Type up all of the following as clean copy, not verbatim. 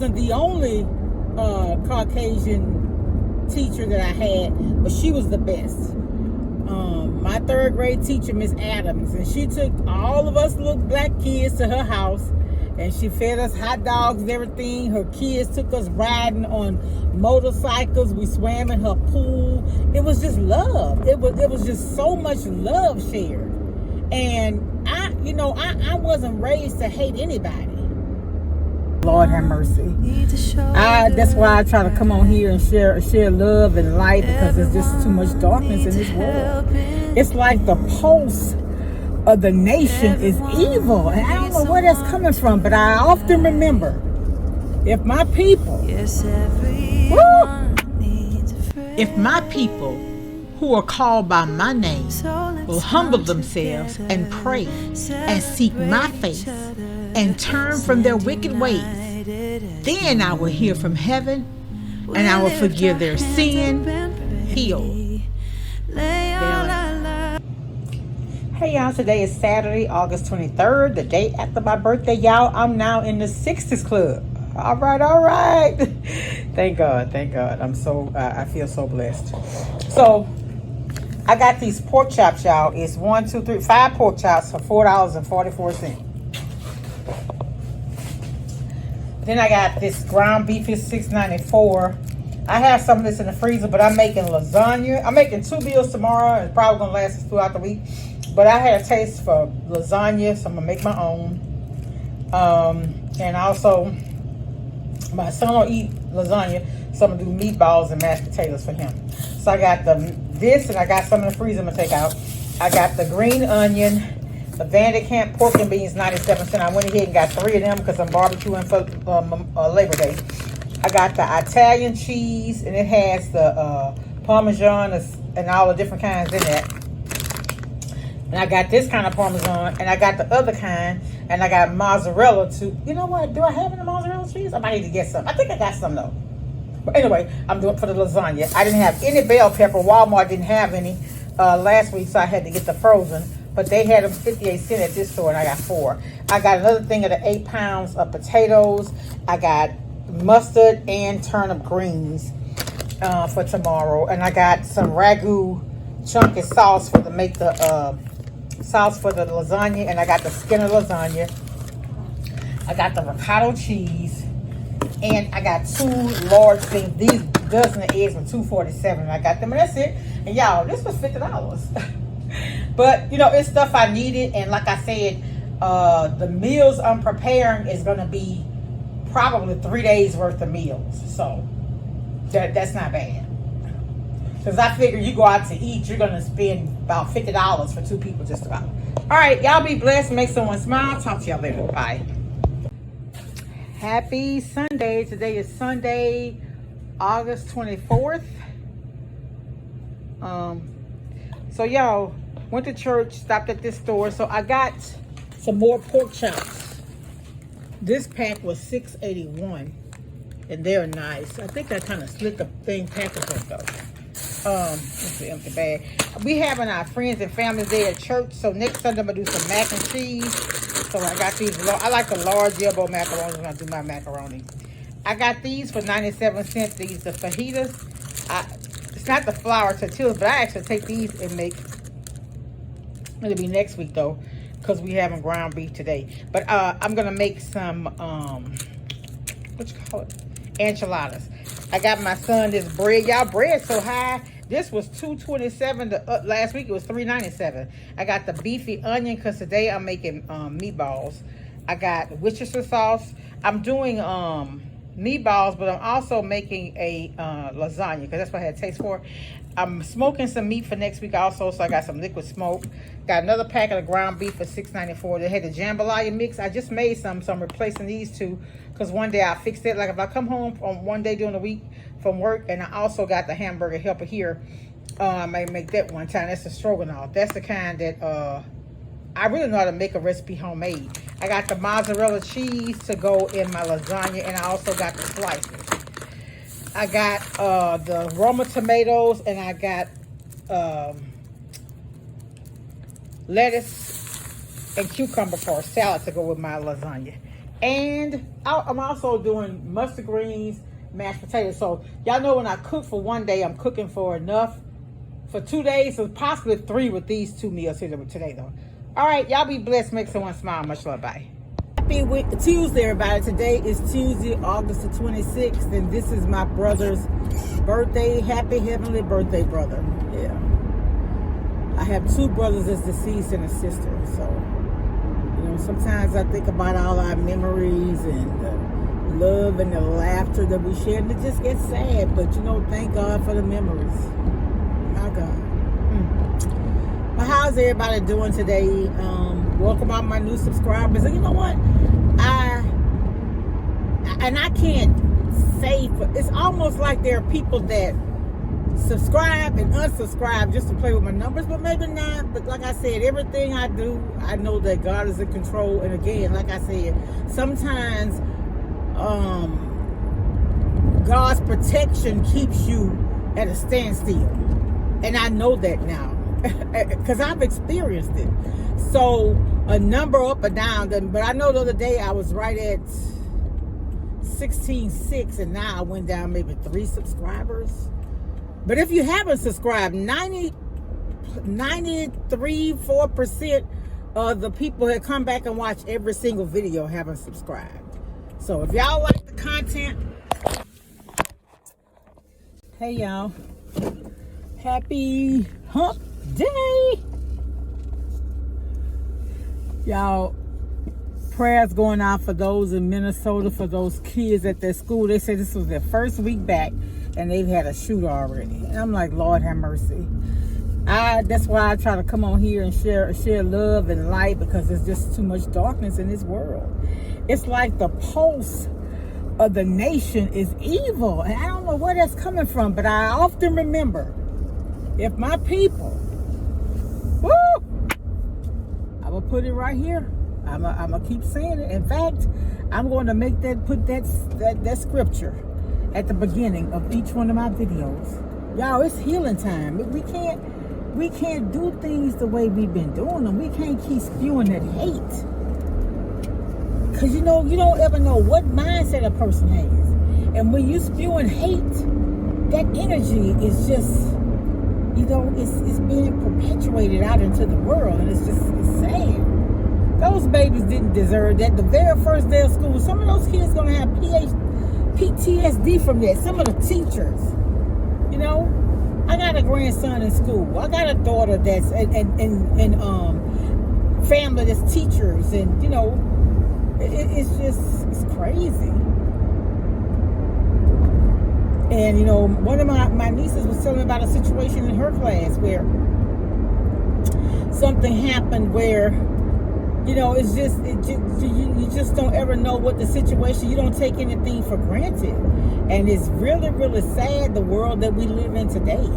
Wasn't the only Caucasian teacher that I had, but she was the best. My third grade teacher, Miss Adams, and she took all of us little black kids to her house, and she fed us hot dogs and everything. Her kids took us riding on motorcycles. We swam in her pool. It was just love. It was just so much love shared. And I wasn't raised to hate anybody. Lord have mercy. That's why I try to come on here and share love and light, because there's just too much darkness in this world. It's like the pulse of the nation is evil, and I don't know where that's coming from, but I often remember, if my people who are called by my name will humble themselves and pray and seek my face and turn from their wicked ways, then I will hear from heaven and I will forgive their sin, heal their land. Hey y'all, today is Saturday, August 23rd, the day after my birthday. Y'all, I'm now in the 60s club. All right. Thank God. I feel so blessed. So I got these pork chops, y'all. It's 5 pork chops for $4.44. Then I got this ground beef is $6.94. I have some of this in the freezer, but I'm making lasagna. I'm making 2 meals tomorrow. It's probably gonna last us throughout the week. But I had a taste for lasagna, so I'm gonna make my own. And also, my son don't eat lasagna, so I'm gonna do meatballs and mashed potatoes for him. So I got this, and I got some in the freezer I'm gonna take out. I got the green onion, the Vanderkamp pork and beans, 97 cents. I went ahead and got 3 of them because I'm barbecuing for Labor Day. I got the Italian cheese, and it has the Parmesan and all the different kinds in that. And I got this kind of Parmesan, and I got the other kind, and I got mozzarella too. You know what? Do I have any mozzarella cheese? I might need to get some. I think I got some though. But anyway, I'm doing it for the lasagna. I didn't have any bell pepper. Walmart didn't have any last week, so I had to get the frozen. But they had them 58 cents at this store, and I got 4. I got another thing of the 8 pounds of potatoes. I got mustard and turnip greens for tomorrow, and I got some ragu chunky sauce for the sauce for the lasagna, and I got the skin of lasagna. I got the ricotta cheese, and I got 2 large things. These dozen of eggs were $2.47, and I got them, and that's it. And y'all, this was $50. But it's stuff I needed, and like I said, the meals I'm preparing is gonna be probably 3 days worth of meals, so that's not bad. Because I figure you go out to eat, you're going to spend about $50 for 2 people just about. All right, y'all be blessed. Make someone smile. Talk to y'all later. Bye. Happy Sunday. Today is Sunday, August 24th. So y'all, went to church, stopped at this store. So I got some more pork chops. This pack was $6.81. And they're nice. I think I kind of split the package up though. It's the empty bag. We having our friends and family day at church, so next Sunday I'm gonna do some mac and cheese. So I got these. I like the large elbow macaroni when I do my macaroni. I got these for 97 cents. These the fajitas. It's not the flour tortillas, but I actually take these and make. It'll be next week though, because we having ground beef today. But I'm gonna make some what you call it, enchiladas. I got my son this bread. Y'all, bread's so high. This was $2.27. Last week it was $3.97. I got the beefy onion because today I'm making meatballs. I got Worcestershire sauce. I'm doing meatballs, but I'm also making a lasagna because that's what I had taste for. I'm smoking some meat for next week also, so I got some liquid smoke. Got another pack of the ground beef for $6.94. They had the jambalaya mix. I just made some, so I'm replacing these 2 because one day I'll fix it. Like if I come home on one day during the week from work, and I also got the hamburger helper here. I may make that one time. That's the stroganoff. That's the kind that I really know how to make a recipe homemade. I got the mozzarella cheese to go in my lasagna, and I also got the slices. I got the Roma tomatoes, and I got lettuce and cucumber for a salad to go with my lasagna. And I'm also doing mustard greens, mashed potatoes. So y'all know when I cook for one day, I'm cooking for enough for 2 days, so possibly 3 with these 2 meals here today though. All right, y'all be blessed. Make someone smile. Much love. Bye. Happy Tuesday, everybody. Today is Tuesday, August the 26th, and this is my brother's birthday. Happy heavenly birthday, brother. Yeah. I have 2 brothers that's deceased and a sister, so sometimes I think about all our memories and the love and the laughter that we shared, and it just gets sad. But thank God for the memories. My God. Well, how's everybody doing today? Welcome all my new subscribers. And you know what? I can't say, it's almost like there are people that subscribe and unsubscribe just to play with my numbers, but maybe not. But like I said, everything I do, I know that God is in control. And again, like I said, sometimes God's protection keeps you at a standstill, and I know that now because I've experienced it. So a number up or down, but I know the other day I was right at 16.6, and now I went down maybe 3 subscribers. But if you haven't subscribed, 4% of the people that come back and watch every single video haven't subscribed. So if y'all like the content, hey y'all, happy hump day. Y'all, prayers going out for those in Minnesota, for those kids at their school. They said this was their first week back, and they've had a shooter already. And I'm like, Lord have mercy. That's why I try to come on here and share love and light, because there's just too much darkness in this world. It's like the pulse of the nation is evil, and I don't know where that's coming from, but I often remember, if my people, I will put it right here. I'm gonna keep saying it. In fact, I'm going to put that scripture at the beginning of each one of my videos. Y'all, it's healing time. We can't do things the way we've been doing them. We can't keep spewing that hate, because you don't ever know what mindset a person has. And when you spewing hate, that energy is just it's being perpetuated out into the world, and it's sad. Those babies didn't deserve that. The very first day of school, some of those kids gonna have PTSD from that. Some of the teachers, I got a grandson in school. I got a daughter that's and family that's teachers, and it's crazy. And one of my nieces was telling me about a situation in her class where something happened where it's just you just don't ever know what the situation. You don't take anything for granted, and it's really, really sad, the world that we live in today.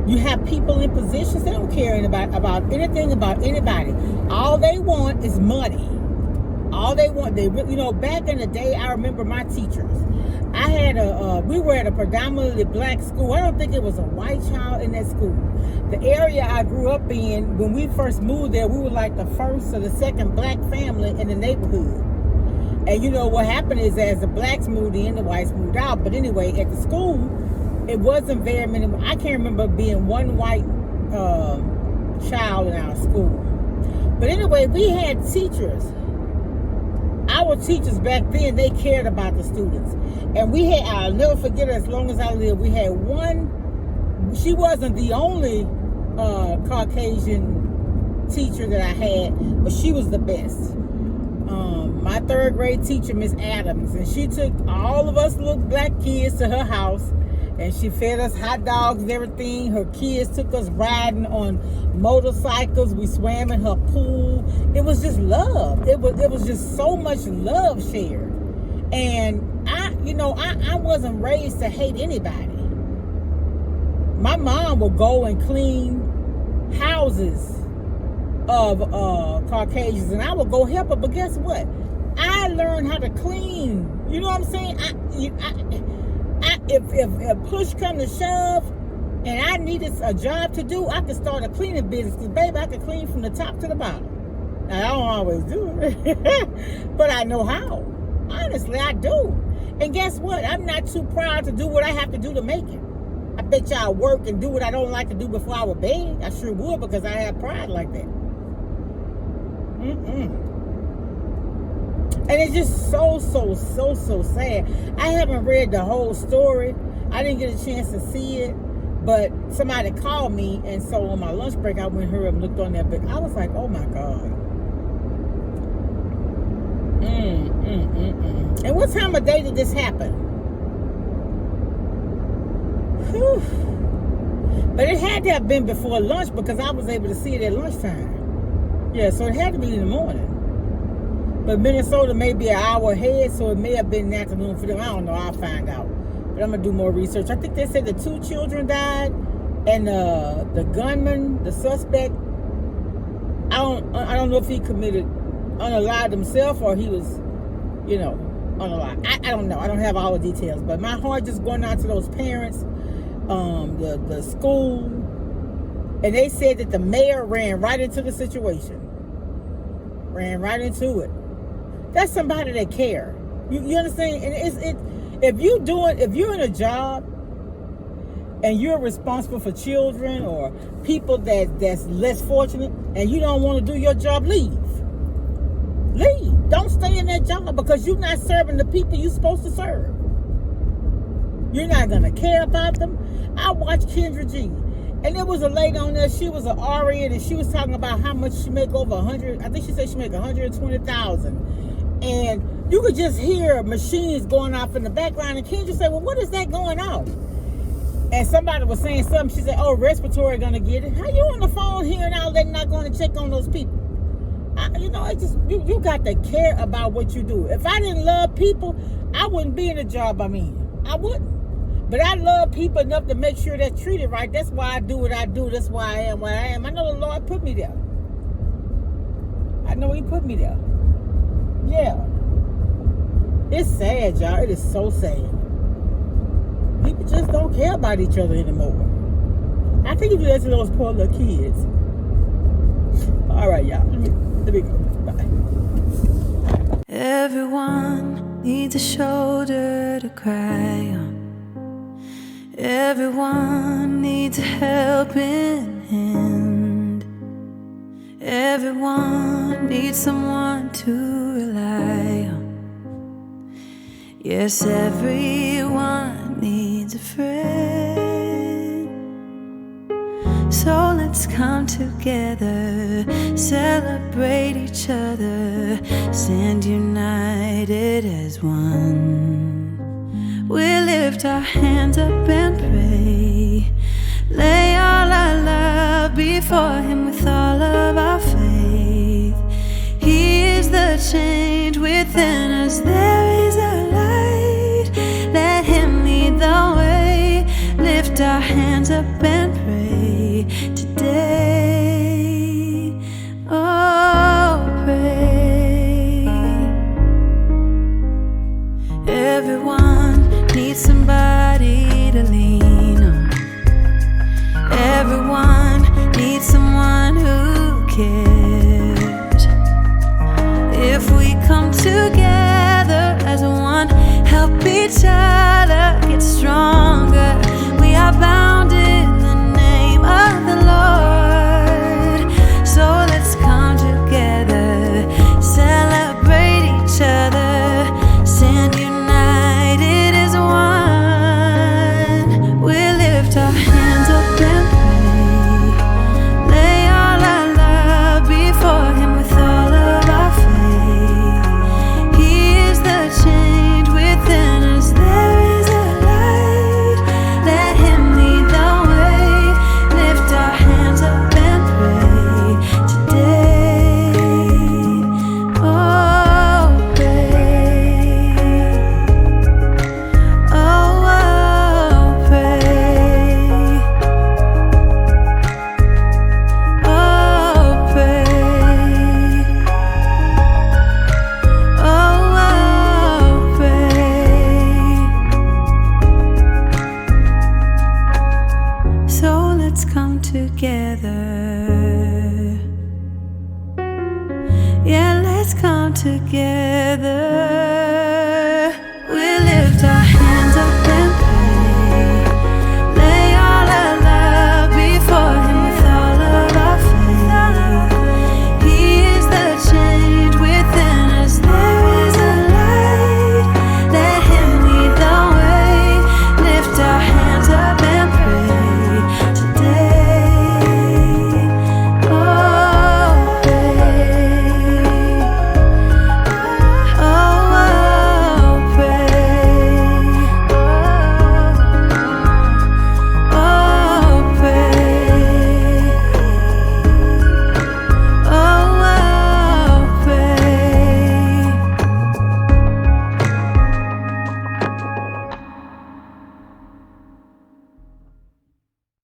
You have people in positions, they don't care about anything about anybody. All they want is money. All they want, back in the day, I remember my teachers. I had we were at a predominantly black school. I don't think it was a white child in that school. The area I grew up in, when we first moved there, we were like the first or the second black family in the neighborhood. And what happened is, as the blacks moved in, the whites moved out. But anyway, at the school, it wasn't very many. I can't remember being one white child in our school. But anyway, we had teachers. Our teachers back then, they cared about the students. And we had, I'll never forget her as long as I live, we had one, she wasn't the only Caucasian teacher that I had, but she was the best. My 3rd grade teacher, Miss Adams, and she took all of us little black kids to her house, and she fed us hot dogs and everything. Her kids took us riding on motorcycles. We swam in her pool. It was just love. It was just so much love shared. And I wasn't raised to hate anybody. My mom would go and clean houses of Caucasians, and I would go help her. But guess what? I learned how to clean. You know what I'm saying? If push come to shove and I needed a job to do, I could start a cleaning business, because baby, I could clean from the top to the bottom. Now, I don't always do it, but I know how. Honestly, I do. And guess what? I'm not too proud to do what I have to do to make it. I bet you I'll work and do what I don't like to do before I would beg. I sure would, because I have pride like that. And it's just so sad. I haven't read the whole story. I didn't get a chance to see it, but somebody called me, and so on my lunch break, I went here and looked on that. But I was like, oh my God. And what time of day did this happen? Whew. But it had to have been before lunch, because I was able to see it at lunchtime. Yeah, so it had to be in the morning. But Minnesota may be an hour ahead, so it may have been in the afternoon for them. I don't know. I'll find out. But I'm going to do more research. I think they said the 2 children died, and the gunman, the suspect, I don't know if he committed unalive himself or he was, unalive. I don't know. I don't have all the details. But my heart just going out to those parents, the school. And they said that the mayor ran right into the situation. Ran right into it. That's somebody that care. You understand? And if you're in a job and you're responsible for children or people that's less fortunate, and you don't want to do your job, leave. Don't stay in that job, because you're not serving the people you're supposed to serve. You're not gonna care about them. I watched Kendra G, and there was a lady on there. She was an RN, and she was talking about how much she make over 100. I think she said she make 120,000, and you could just hear machines going off in the background. And Kendra said, "Well, what is that going off?" And somebody was saying something. She said, "Oh, respiratory gonna get it." How you on the phone hearing all that, not going to check on those people? You got to care about what you do. If I didn't love people, I wouldn't be in the job I'm in. I wouldn't. But I love people enough to make sure they're treated right. That's why I do what I do. That's why I am what I am. I know the Lord put me there. I know He put me there. Yeah. It's sad, y'all. It is so sad. People just don't care about each other anymore. I think you do that to those poor little kids. All right, y'all. Let me go. Bye. Everyone needs a shoulder to cry on. Everyone needs a helping hand. Everyone needs someone to rely on. Yes, everyone needs a friend. So let's come together, celebrate each other, stand united as one. We lift our hands up and pray, lay all our love before Him with all of our faith. He is the change within us, there is a light, let Him lead the way. Lift our hands up and pray today. Oh, pray. Everyone needs somebody to lean on. Everyone needs someone who cares. If we come together as one, help each other get stronger, we are bound in the name of the Lord. So let's come together, celebrate each other, stand united as one. We lift our hands up and pray, lay all our love before Him with all of our faith. He is the change within us, there is a light, let Him lead together.